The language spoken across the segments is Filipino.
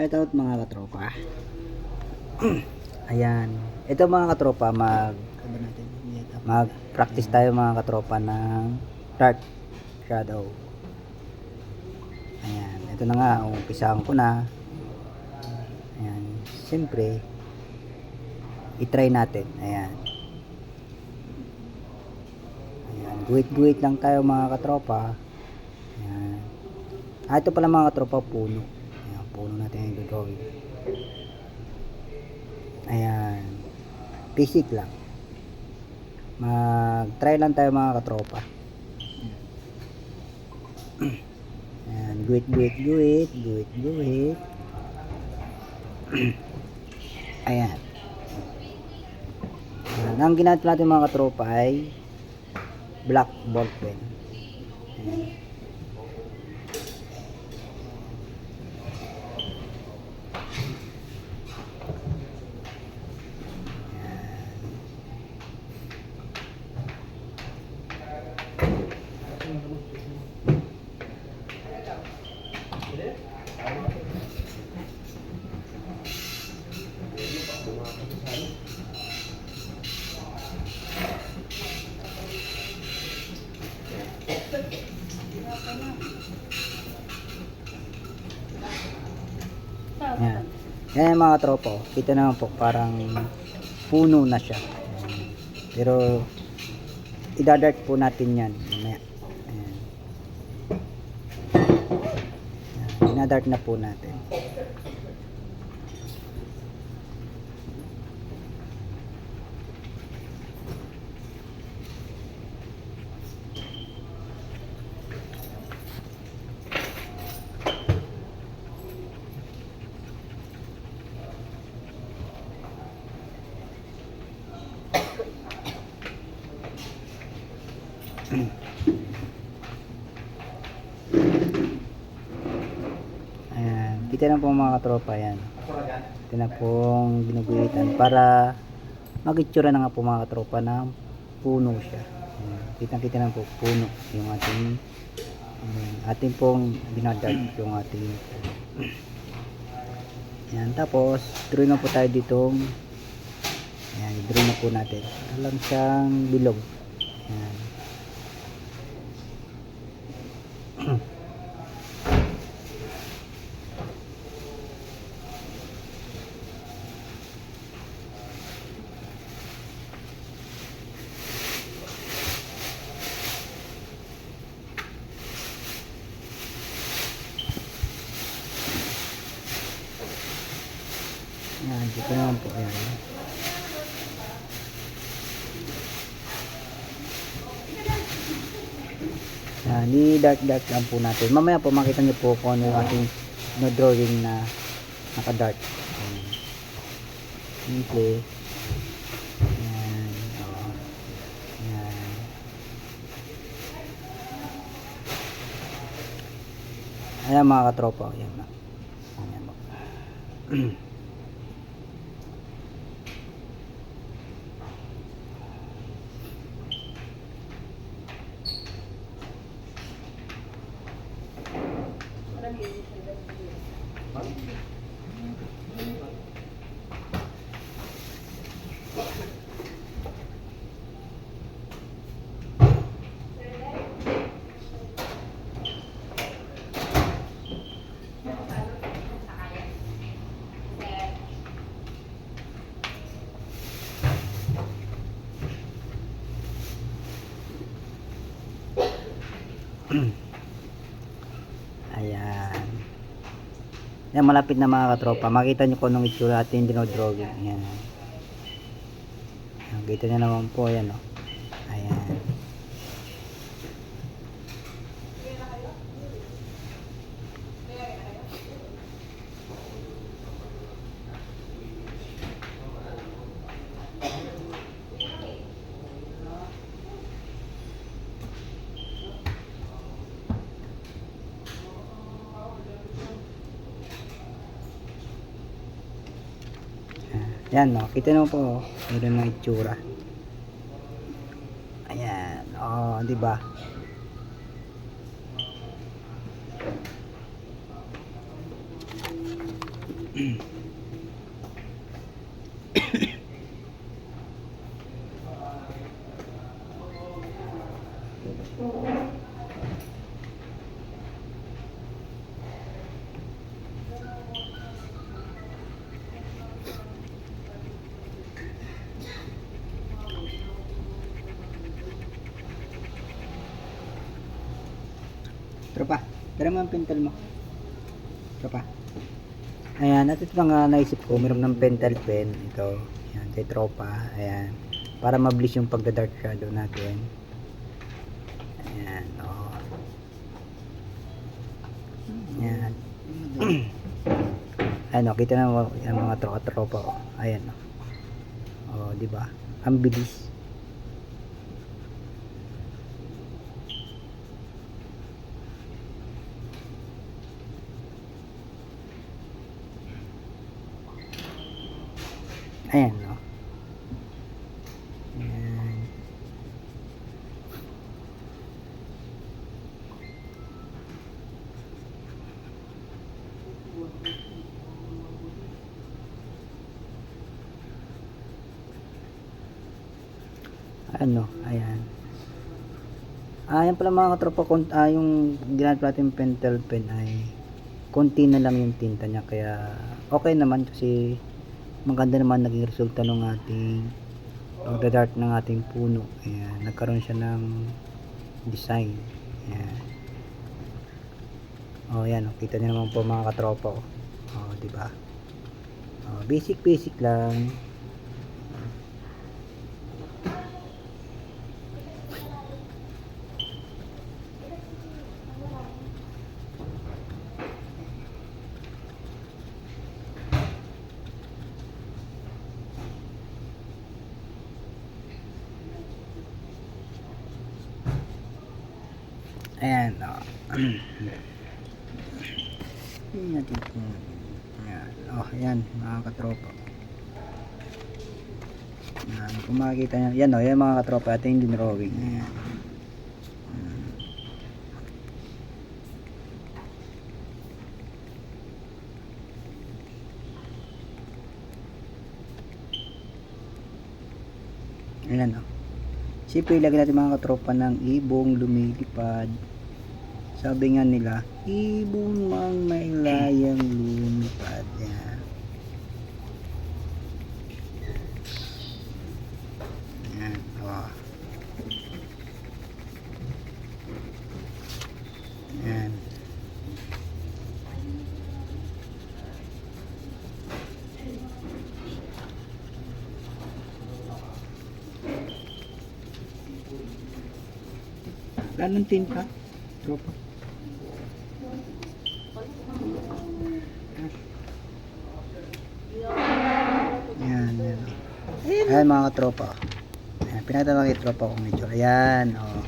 Shout out mga katropa. Ayan. Ito mga katropa, mag-practice tayo mga katropa ng Dark Shadow. Ayan. Ito na nga, umpisahan ko na. Ayan. Siyempre, i-try natin. Ayan. Ayan. Guhit-guhit lang tayo mga katropa. Ayan. Ito pala mga katropa, puno. Ayan, puno natin yung drawing. Ayan. Basic lang. Mag-try lang tayo mga katropa. Ayan. Guhit. Ayan. Ayan. Ang ginamit natin mga katropa ay black ball pen. Ayan. Ayan. Ayan mga tropo, kita naman po parang puno na siya. Ayan. Pero idadart po natin yan mamaya. Ayan. Ayan. Inadart na po natin. Ayan, kita na po mga katropa yan. Ito na pong ginuguhitan para mag-itsura na nga po mga katropa na puno siya. Kitang-kita na po puno yung ating pong dinadart yung ating yan. Tapos draw na po tayo ditong ayan, draw na po natin alam siyang bilog. Ayan. Ayan, dito naman po. Ayan. Ayan, i-dark lang po natin. Mamaya po makita niyo po kung ano yung ating drawing na naka-dark. Simple. Ayan. Oh. Ayan. Ayan mga katropa. Ayan. Ayan po. Ayan. Ayan, malapit na mga katropa. Makita nyo kung anong itsura ating dinodrawing. Ayan. Kita nyo naman po. Ayan o. Ayan. Yan no, kita mo po, meron ng itsura. Ayan, oh, di ba? Tropa, tara mo ang pentel mo. Tropa. Ayan, at ito nga naisip ko, meron ng pentel pen. Ito, ayan, kay tropa. Ayan, para mabilis yung pagda-dark shadow natin. Ayan, oh. Ayan. Ano, kita na mo yung mga tropa, oh. Ayan, oh. Oh, di ba? Ang bilis. Ayan, no? Ayan. Ano, ayan. Ayan pala mga katropa, yung ginamit natin pentel pen ay konti na lang yung tinta niya, kaya okay naman kasi maganda naman naging resulta ng ating pagda-dark ng ating puno. Ayan, nagkaroon siya ng design. Ayan. Oh, yan, oh, kita niyo naman po mga katropa, oh. Oh, di ba? Oh, basic lang. Ayan, oh. Ayan natin po. Ayan, oh, ayan mga katropa. Ayan, kung makikita nyo, yan, oh, yan mga katropa, ito yung dinrawing. Ayan. Ayan, oh. Siyempre, ilagay natin mga katropa ng ibong lumilipad. Sabi nga nila, ibong mang may layang lumipad. Yan. Yan. Oh. Yan. Ganun tinta, tropa. Yan, yan. Ayan mga katropa. Ayan, pinatawag yung tropa kong medyo. Ayan, oh.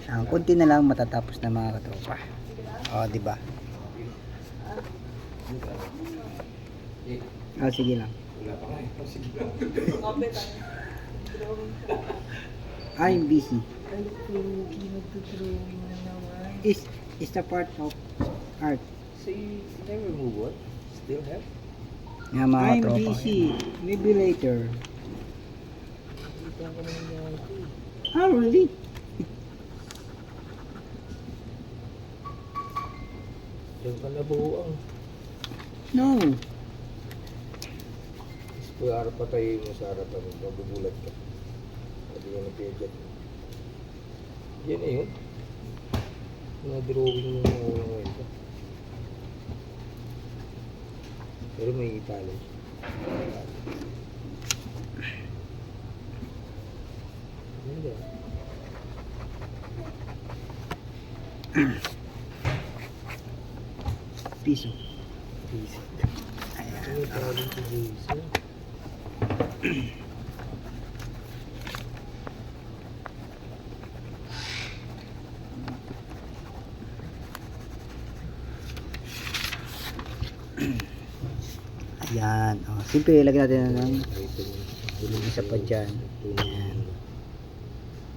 Ang kunti na lang matatapos na mga katropa. Oh, di ba? Oh, sige lang. I'm busy. Is the part of art. So you never move what? Still have? Yan mga I'm tropa. busy. Maybe later. Ito ko naman yung Ah, really? Diyan ka nabuang. No. Kung harap pa tayo mo sa harapan mo, magugulat ka. Pwede ka nag-edit. Yan eh yun. Mga drawing mo mga kwento. Pero may italo. Ano ba? Piso. Easy. Ayan. Ano tawagin ko Jason? Ayan. Oh, simple, ilagay natin ng isa pa dyan. Ayan.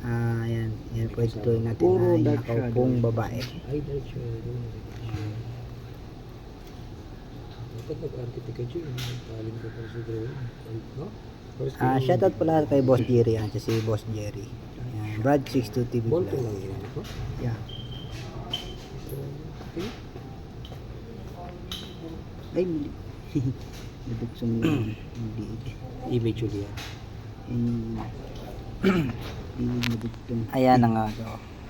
Ayan. Yan po itutuloy natin Puro na dark nakaupong babae. Ay, dark shadow. Dapat nag-architect ka dyan. Talent ka para sa drawing. No? First Shoutout pala kay Boss Jerry, yan si Boss Jerry. Ayan, Brad 62 TV Ball Vlog. pen lang yun. No? Yeah. Okay. Ay, mali. Nabuksong hindi. Image ulit yan. Ayan na nga.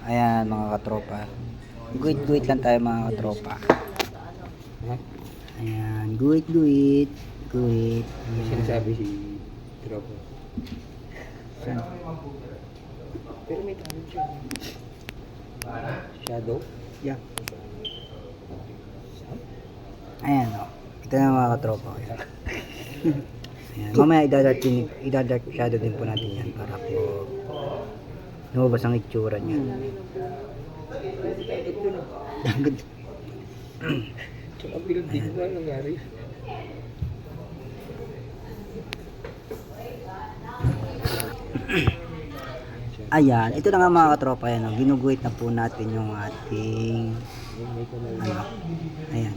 Ayan mga katropa. Guit-guit lang tayo mga katropa. Ha? Ayan, guit-guit. Guit. May sinasabi si Tropo. Saan? Pero may talent siya. Shadow? Yeah. Ayan o. Ito na mga katropa. Ayan. Ayan. Mamaya idadark shadow din po natin yan para po lumabas ang itsura niya. Dagat. Tsaka bilog din ba nangyari? Ayan, ito na nga mga katropa. Ayan, ginuguhit na po natin yung ating ano. Ayan.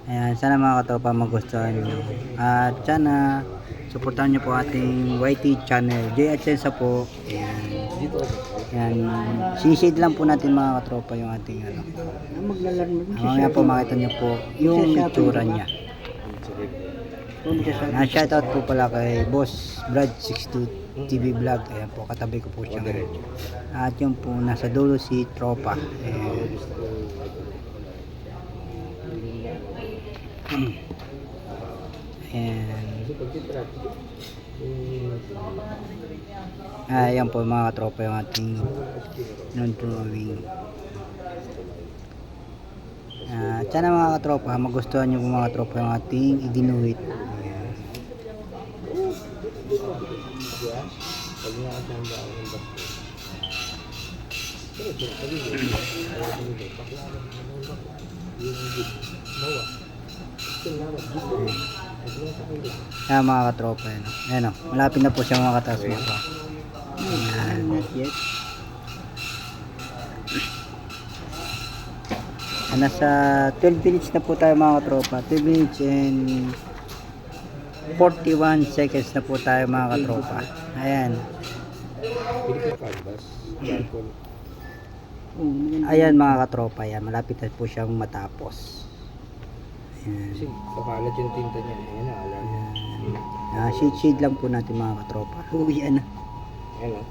Ayan, sana mga katropa magustuhan nyo. At sana supportahan nyo po ating YT channel. J Atsensa po. Ayan. Dito ako. Ayan. Sinishade lang po natin mga katropa yung ating ano. Mamaya po makita nyo po yung itsura niya. Shoutout po pala kay Boss Brad 62 TV Vlog. Ayan po, katabi ko po siya ngayon. At yung po nasa dulo si Tropa. Ayan. Ayan. Ayan po mga katropa yung ating non-drawing. Sana mga katropa magustuhan nyo po mga katropa yung ating iginuhit. Ayan. Pag nakasamba ako ng basto. Pero sabi ko, paklaran mo ng basto. Yung mawa. Ito naman, dito. Ayan mga katropa. Ayan o. Malapit na po siya mga katas mo po. Ayan. Nasa 12 minutes na po tayo mga katropa. 12 minutes and 41 seconds na po tayo mga katropa. Ayan. Pili ko canvas. Charcoal. Ayan mga katropa. Ayan. Malapit na po siyang matapos. Ayan. Kasi kakalat yung tinta niya. Ayan na, alam niya. Shade lang po natin mga katropa. Uwi na. Ayan o.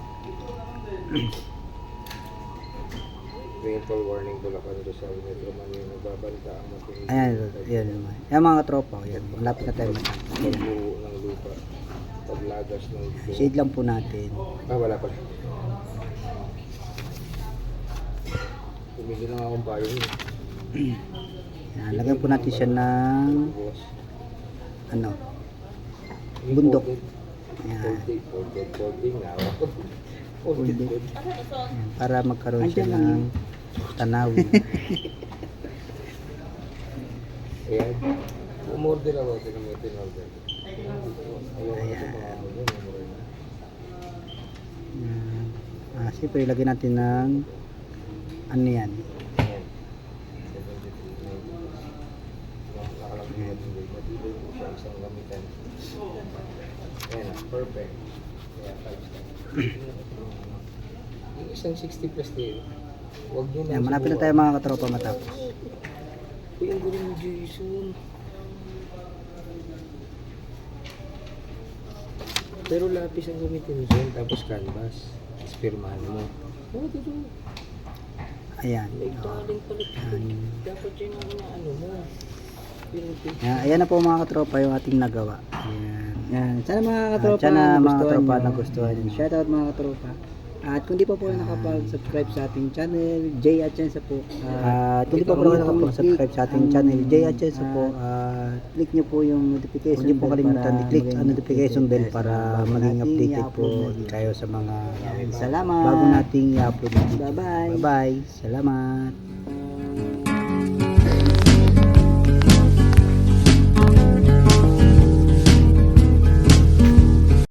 Rainfall warning Bulacan Rizal Metro Manila nagbabanta ang matuloy. Ayan. Ayan naman. Ayan mga katropa. Ayan. Malapit na tayo matapos. Ayan. Pagbuo ng lupa. Paglagas ng lupa. Shade lang po natin. Wala pala. Tumigil lang akong payo niya. Ayan. Lagyan po natin siya ng Bukas. ano. Yung Bundok. folded. Ayan. Folding na ako. Folded. Ayan, para magkaroon siya ng tanawin. Ayan. Umorder ako. Ito mo in-order. Ayaw ko sa mga ano yun. Ayan. Siyempre ilagay natin ng ano yan. Ayan. 73. Nakalagyan natin dito. Matibay po siya isang gamitan. Ayan. Perfect. Ayan. 5 star. Yung isang 60 plus din. Huwag nyo Ayan, lang malapit na subukan. tayo mga katropa matapos. Uy, ang gulo ni Jason. Pero lapis ang gamitin dyan, tapos canvas. Tapos pirmahan mo. Oh, dito. Ayan. May galing pala. Ayan. Dapat yun ang ano mo. Pero Ayan na po mga katropa yung ating nagawa. Ayan. Yan. Sana mga katropa, Sana mga nagustuhan katropa nyo. nagustuhan nyo. Shoutout mga katropa. At kung di pa po nakapag-subscribe sa ating channel, J Atsensa po. At kung di pa po kayo nakapag-subscribe sa ating channel, J Atsensa po, click nyo po yung notification huwag niyo po bell kalimutan para i-click maging ang notification bell updated para sa bago maging nating updated po i-upload na video. kayo sa mga Salamat. bago nating i-upload na video. Bye-bye. Bye-bye. Salamat.